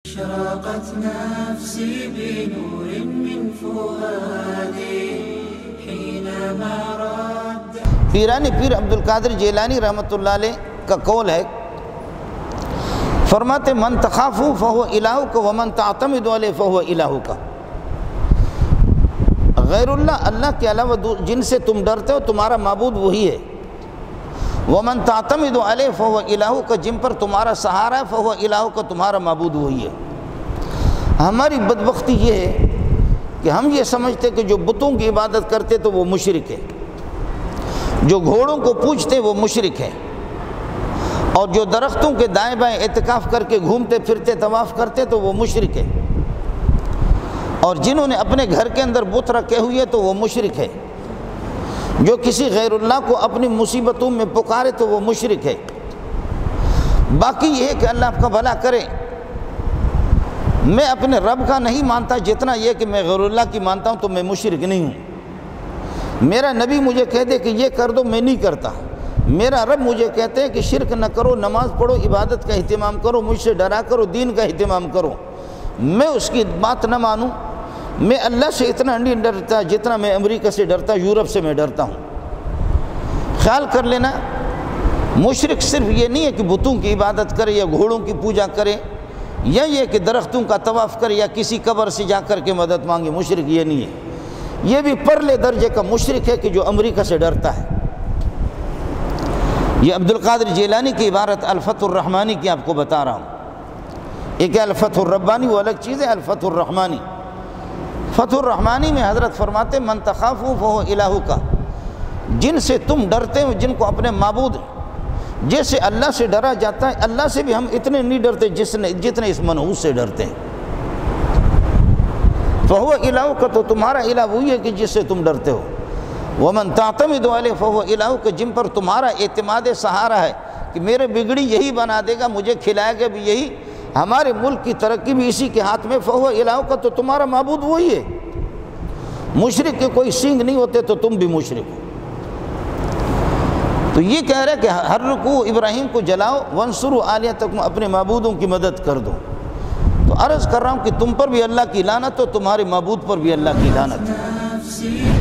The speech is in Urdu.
شرقت نفسي بنور من فؤادي حينما رد پیرانی پیر عبد القادر جیلانی رحمۃ اللہ علیہ کا قول ہے، فرماتے من تخافو فہو الہک ومن تعتمد علیہ فہو الہک۔ غیر اللہ، اللہ کے علاوہ جن سے تم ڈرتے ہو تمہارا معبود وہی ہے۔ ومن تعتمد علیہ فہو الہک، جن پر تمہارا سہارا ہے فہو الہک، تمہارا معبود وہی ہے۔ ہماری بدبختی یہ ہے کہ ہم یہ سمجھتے کہ جو بتوں کی عبادت کرتے تو وہ مشرک ہے، جو گھوڑوں کو پوجتے وہ مشرک ہے، اور جو درختوں کے دائیں بائیں اعتکاف کر کے گھومتے پھرتے طواف کرتے تو وہ مشرک ہے، اور جنہوں نے اپنے گھر کے اندر بت رکھے ہوئے تو وہ مشرک ہے، جو کسی غیر اللہ کو اپنی مصیبتوں میں پکارے تو وہ مشرک ہے۔ باقی یہ ہے کہ اللہ آپ کا بھلا کرے، میں اپنے رب کا نہیں مانتا جتنا یہ کہ میں غیر اللہ کی مانتا ہوں تو میں مشرک نہیں ہوں۔ میرا نبی مجھے کہہ دے کہ یہ کر دو میں نہیں کرتا، میرا رب مجھے کہتے ہیں کہ شرک نہ کرو، نماز پڑھو، عبادت کا اہتمام کرو، مجھ سے ڈرا کرو، دین کا اہتمام کرو، میں اس کی بات نہ مانوں۔ میں اللہ سے اتنا نہیں ڈرتا جتنا میں امریکہ سے ڈرتا، یورپ سے میں ڈرتا ہوں۔ خیال کر لینا، مشرک صرف یہ نہیں ہے کہ بتوں کی عبادت کرے یا گھوڑوں کی پوجا کرے یا یہ کہ درختوں کا طواف کرے یا کسی قبر سے جا کر کے مدد مانگے، مشرک یہ نہیں ہے۔ یہ بھی پرلے درجے کا مشرک ہے کہ جو امریکہ سے ڈرتا ہے۔ یہ عبد القادر جیلانی کی عبارت الفتح الرحمانی کی آپ کو بتا رہا ہوں۔ ایک ہے الفتح الربانی، وہ الگ چیز ہے، الفتح الرحمانی۔ فتح الرحمانی میں حضرت فرماتے من تخافو فہو الہک، جن سے تم ڈرتے ہو، جن کو اپنے معبود جیسے اللہ سے ڈرا جاتا ہے، اللہ سے بھی ہم اتنے نہیں ڈرتے جتنے اس منحوس سے ڈرتے ہیں۔ فہو الہک، تو تمہارا الہ وہی ہے کہ جس سے تم ڈرتے ہو۔ ومن تعتمد علیہ فہو الہک، جن پر تمہارا اعتماد سہارا ہے کہ میرے بگڑی یہی بنا دے گا، مجھے کھلائے گا بھی یہی، ہمارے ملک کی ترقی بھی اسی کے ہاتھ میں، فہو الہک، تو تمہارا معبود وہی ہے۔ مشرک کے کوئی سینگ نہیں ہوتے تو تم بھی مشرک ہو۔ تو یہ کہہ رہے کہ ہر رکوع ابراہیم کو جلاؤ، وانصروا آلیہتکم، اپنے معبودوں کی مدد کر دو۔ تو عرض کر رہا ہوں کہ تم پر بھی اللہ کی لعنت ہو، تمہارے معبود پر بھی اللہ کی لعنت ہے۔